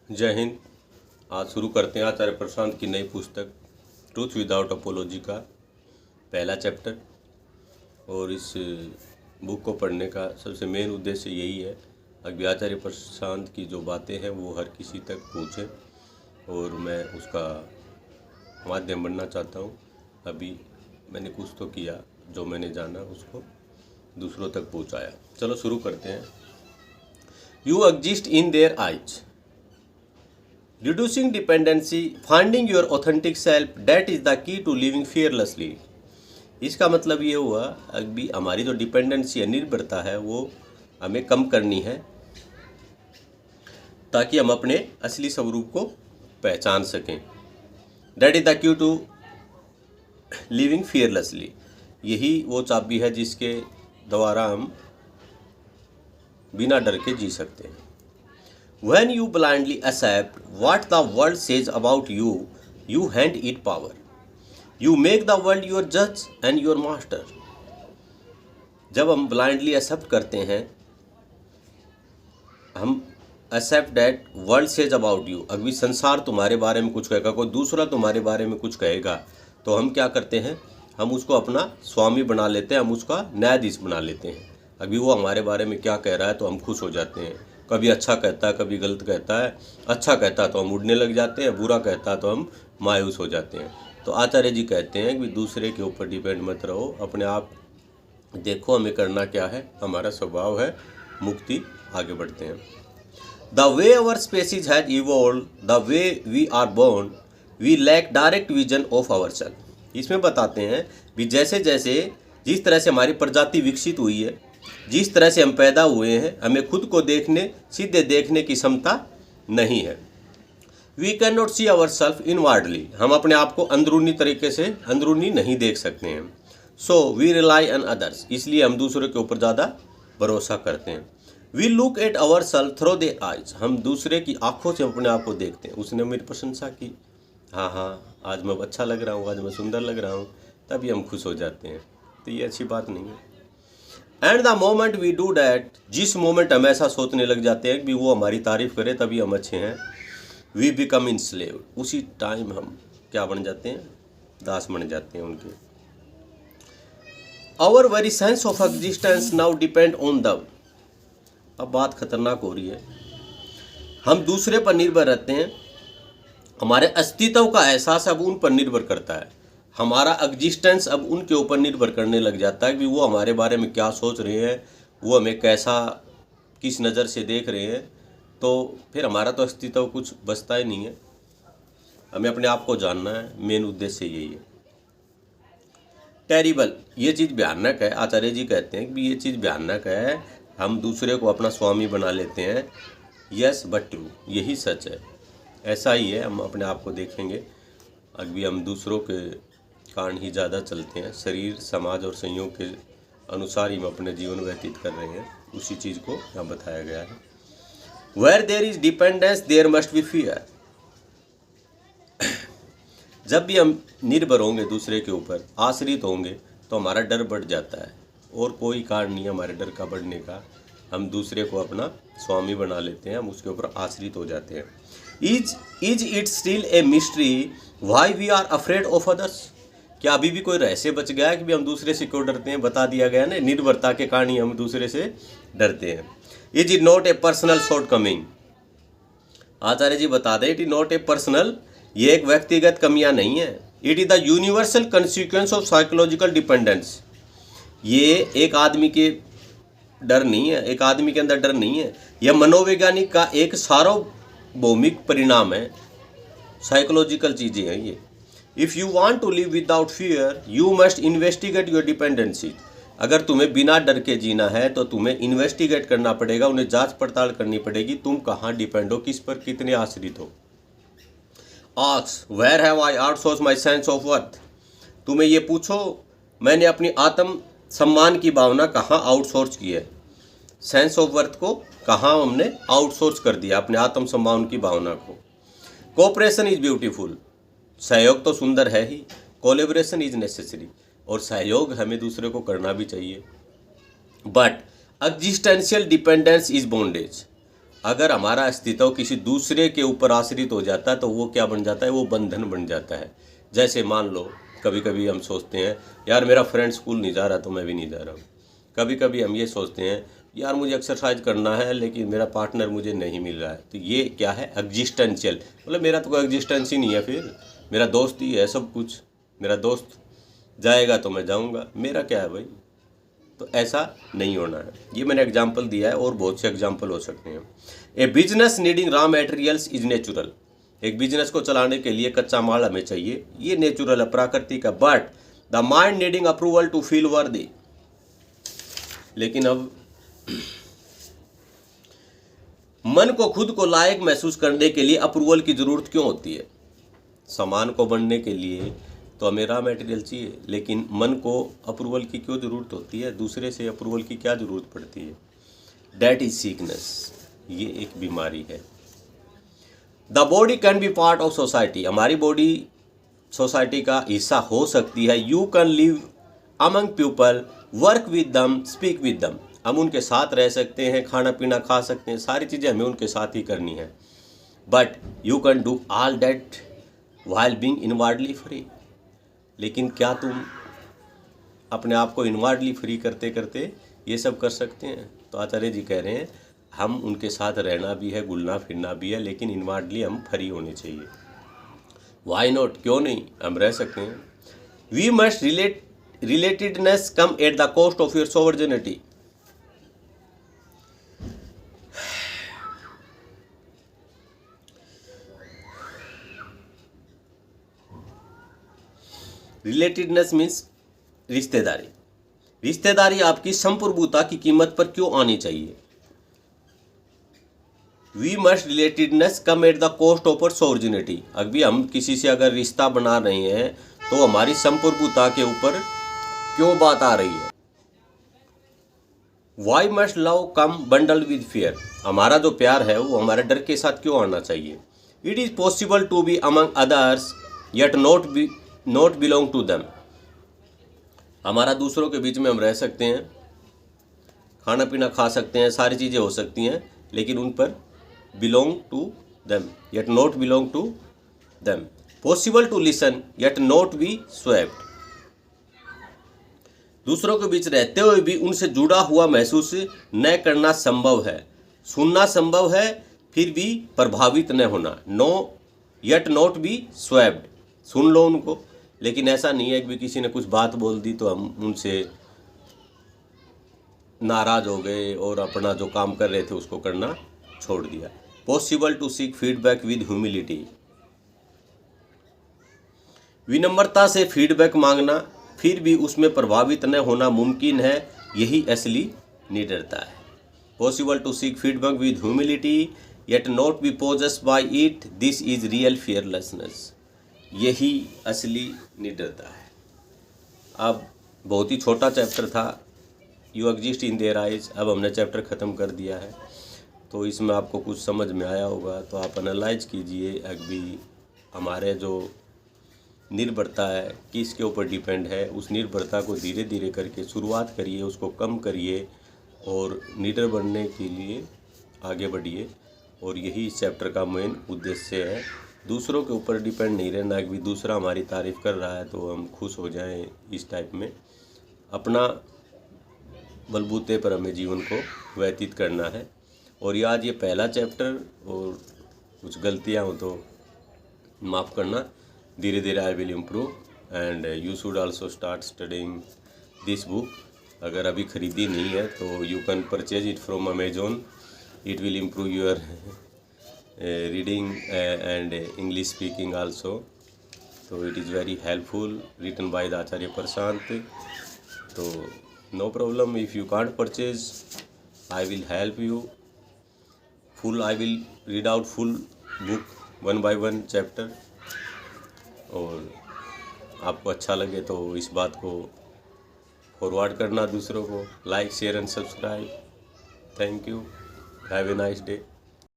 जय हिंद। आज शुरू करते हैं आचार्य प्रशांत की नई पुस्तक ट्रूथ विदाउट अपोलॉजी का पहला चैप्टर। और इस बुक को पढ़ने का सबसे मेन उद्देश्य यही है कि आचार्य प्रशांत की जो बातें हैं वो हर किसी तक पहुँचें और मैं उसका माध्यम बनना चाहता हूँ। अभी मैंने कुछ तो किया, जो मैंने जाना उसको दूसरों तक पहुँचाया। चलो शुरू करते हैं। You exist in their eyes, reducing dependency, finding your authentic self, that is the key to living fearlessly। इसका मतलब ये हुआ अभी हमारी जो डिपेंडेंसी है, निर्भरता है, वो हमें कम करनी है ताकि हम अपने असली स्वरूप को पहचान सकें। That is the key to living fearlessly. यही वो चाबी है जिसके द्वारा हम बिना डर के जी सकते हैं। When you blindly accept what the world says about you, you hand it power. You make the world your judge and your master। जब हम blindly accept करते हैं, हम accept that world says about you, अभी संसार तुम्हारे बारे में कुछ कहेगा, कोई दूसरा तुम्हारे बारे में कुछ कहेगा, तो हम क्या करते हैं, हम उसको अपना स्वामी बना लेते हैं, हम उसका न्यायाधीश बना लेते हैं। अभी वो हमारे बारे में क्या कह रहा है तो हम खुश हो जाते हैं। कभी अच्छा कहता है, कभी गलत कहता है। अच्छा कहता है तो हम उड़ने लग जाते हैं, बुरा कहता है तो हम मायूस हो जाते हैं। तो आचार्य जी कहते हैं कि दूसरे के ऊपर डिपेंड मत रहो, अपने आप देखो हमें करना क्या है, हमारा स्वभाव है मुक्ति, आगे बढ़ते हैं। The way our species has evolve, the way we are born, we lack direct vision of our self. इसमें बताते हैं कि जैसे जैसे जिस तरह से हमारी प्रजाति विकसित हुई है, जिस तरह से हम पैदा हुए हैं, हमें खुद को देखने, सीधे देखने की क्षमता नहीं है। We can not see our self inwardly, हम अपने आप को अंदरूनी तरीके से अंदरूनी नहीं देख सकते हैं। So we rely on others, इसलिए हम दूसरों के ऊपर ज़्यादा भरोसा करते हैं। We look at our self through their eyes, हम दूसरे की आंखों से अपने आप को देखते हैं। उसने मेरी प्रशंसा की, हाँ आज मैं अच्छा लग रहा हूँ, आज मैं सुंदर लग रहा हूँ, तभी हम खुश हो जाते हैं। तो ये अच्छी बात नहीं है। And the moment we do that, जिस मोमेंट हम ऐसा सोचने लग जाते हैं कि वो हमारी तारीफ करे तभी हम अच्छे हैं, वी बिकम इनस्लेव्ड, उसी टाइम हम क्या बन जाते हैं, दास बन जाते हैं उनके। Our very sense of existence now depend on the, अब बात खतरनाक हो रही है। हम दूसरे पर निर्भर रहते हैं, हमारे अस्तित्व का एहसास अब उन पर निर्भर करता है। हमारा एग्जिस्टेंस अब उनके ऊपर निर्भर करने लग जाता है कि वो हमारे बारे में क्या सोच रहे हैं, वो हमें कैसा, किस नज़र से देख रहे हैं। तो फिर हमारा तो अस्तित्व कुछ बचता ही नहीं है। हमें अपने आप को जानना है, मेन उद्देश्य यही है। टेरिबल, ये चीज़ भयानक है। आचार्य जी कहते हैं कि ये चीज़ भयानक है, हम दूसरे को अपना स्वामी बना लेते हैं। यस बट ट्रू, यही सच है, ऐसा ही है। हम अपने आप को देखेंगे, अभी हम दूसरों के कारण ही ज़्यादा चलते हैं। शरीर, समाज और संयोग के अनुसार ही हम अपने जीवन व्यतीत कर रहे हैं। उसी चीज़ को यहाँ बताया गया है। Where there is dependence there must be fear. जब भी हम निर्भर होंगे, दूसरे के ऊपर आश्रित होंगे, तो हमारा डर बढ़ जाता है। और कोई कारण नहीं है हमारे डर का बढ़ने का। हम दूसरे को अपना स्वामी बना लेते हैं, हम उसके ऊपर आश्रित हो जाते हैं। Is it still a mystery why we are afraid of others. क्या अभी भी कोई रहस्य बच गया है कि हम दूसरे से क्यों डरते हैं? बता दिया गया ना, निर्भरता के कारण ही हम दूसरे से डरते हैं। Is it not a personal shortcoming. Acharya ji बता दें, it is not a personal, ये एक व्यक्तिगत कमियां नहीं है। It is the universal consequence of psychological dependence. ये एक आदमी के डर नहीं है, एक आदमी के अंदर डर नहीं है, यह मनोवैज्ञानिक का एक सार्वभौमिक परिणाम है। साइकोलॉजिकल चीज़ें हैं ये। If you want to live without fear you must investigate your dependency. अगर तुम्हें बिना डर के जीना है तो तुम्हें इन्वेस्टिगेट करना पड़ेगा, उन्हें जांच पड़ताल करनी पड़ेगी, तुम कहाँ डिपेंड हो, किस पर कितने आश्रित हो। Ask where have I outsource my sense of worth. तुम्हें ये पूछो, मैंने अपनी आत्म सम्मान की भावना कहाँ आउटसोर्स की है। सेंस ऑफ वर्थ को कहाँ हमने आउटसोर्स कर दिया, अपने आत्म सम्मान की भावना को। कोऑपरेशन इज ब्यूटीफुल, सहयोग तो सुंदर है ही। कोलैबोरेशन इज नेसेसरी, और सहयोग हमें दूसरे को करना भी चाहिए। But existential dependence is bondage, अगर हमारा अस्तित्व किसी दूसरे के ऊपर आश्रित हो जाता है तो वो क्या बन जाता है, वो बंधन बन जाता है। जैसे मान लो कभी कभी हम सोचते हैं यार मेरा फ्रेंड स्कूल नहीं जा रहा तो मैं भी नहीं जा रहा हूँ। कभी कभी हम ये सोचते हैं यार मुझे एक्सरसाइज करना है लेकिन मेरा पार्टनर मुझे नहीं मिल रहा है। तो ये क्या है, एग्जिस्टेंशियल, मतलब मेरा तो कोई एग्जिस्टेंस ही नहीं है, फिर मेरा दोस्त ही है सब कुछ। मेरा दोस्त जाएगा तो मैं जाऊँगा, मेरा क्या है भाई। तो ऐसा नहीं होना है। ये मैंने एग्जाम्पल दिया है और बहुत से एग्जाम्पल हो सकते हैं। A business needing raw materials is natural. एक बिजनेस को चलाने के लिए कच्चा माल हमें चाहिए, ये नेचुरल है, प्राकृतिक है। But the mind needing approval to feel worthy. लेकिन अब मन को खुद को लायक महसूस करने के लिए अप्रूवल की जरूरत क्यों होती है? सामान को बनने के लिए तो हमें रॉ मटेरियल चाहिए, लेकिन मन को अप्रूवल की क्यों ज़रूरत होती है? दूसरे से अप्रूवल की क्या ज़रूरत पड़ती है? डैट इज सिकनेस, ये एक बीमारी है। The body can be part of society. हमारी बॉडी सोसाइटी का हिस्सा हो सकती है। You can live among people, work with them, speak with them. हम उनके साथ रह सकते हैं, खाना पीना खा सकते हैं, सारी चीज़ें हमें उनके साथ ही करनी है। But you can do all that while being inwardly free. लेकिन क्या तुम अपने आप को इनवर्डली फ्री करते करते ये सब कर सकते हैं? तो आचार्य जी कह रहे हैं हम उनके साथ रहना भी है, घुलना फिरना भी है, लेकिन इनवर्डली हम फ्री होने चाहिए। वाई नॉट, क्यों नहीं, हम रह सकते हैं। We must relatedness come at the cost of your sovereignty. Relatedness means रिश्तेदारी। रिश्तेदारी आपकी संप्रभुता की कीमत पर क्यों आनी चाहिए? We must relatedness come at the cost of sovereignty. अभी हम किसी से अगर रिश्ता बना रहे हैं तो हमारी संप्रभुता के ऊपर क्यों बात आ रही है? Why must love come bundle with fear. हमारा जो प्यार है वो हमारे डर के साथ क्यों आना चाहिए? It is possible to be among others yet not belong to them. हमारा दूसरों के बीच में हम रह सकते हैं, खाना पीना खा सकते हैं, सारी चीज़ें हो सकती हैं, लेकिन उन पर belong to them yet not belong to them. Possible to listen yet not be swayed. दूसरों के बीच रहते हुए भी उनसे जुड़ा हुआ महसूस न करना संभव है। सुनना संभव है फिर भी प्रभावित न होना। No yet not be swept. सुन लो उनको, लेकिन ऐसा नहीं है कि किसी ने कुछ बात बोल दी तो हम उनसे नाराज़ हो गए और अपना जो काम कर रहे थे उसको करना छोड़ दिया। Possible to seek feedback with humility. विनम्रता से फीडबैक मांगना फिर भी उसमें प्रभावित न होना मुमकिन है, यही असली निडरता है। Possible to seek feedback with humility yet not be possessed by it, this is real fearlessness. यही असली निडरता है। अब बहुत ही छोटा चैप्टर था, you exist in their eyes. अब हमने चैप्टर ख़त्म कर दिया है, तो इसमें आपको कुछ समझ में आया होगा तो आप एनालाइज कीजिए। अभी हमारे जो निर्भरता है किसके ऊपर डिपेंड है, उस निर्भरता को धीरे धीरे करके शुरुआत करिए, उसको कम करिए और निडर बनने के लिए आगे बढ़िए। और यही इस चैप्टर का मेन उद्देश्य है। दूसरों के ऊपर डिपेंड नहीं रहना कि दूसरा हमारी तारीफ़ कर रहा है तो हम खुश हो जाएं, इस टाइप में अपना बलबूते पर हमें जीवन को व्यतीत करना है। और ये आज ये पहला चैप्टर और कुछ गलतियां हो तो माफ़ करना। धीरे धीरे I will improve and you should also start studying this book. अगर अभी ख़रीदी नहीं है तो you can purchase it from Amazon. It will improve your reading and English speaking also. So it is very helpful, written by the Acharya Prashant. So no problem, if you can't purchase, I will help you. I will read out full book one by one chapter. और आपको अच्छा लगे तो इस बात को forward करना दूसरों को, like share and subscribe. Thank you, have a nice day.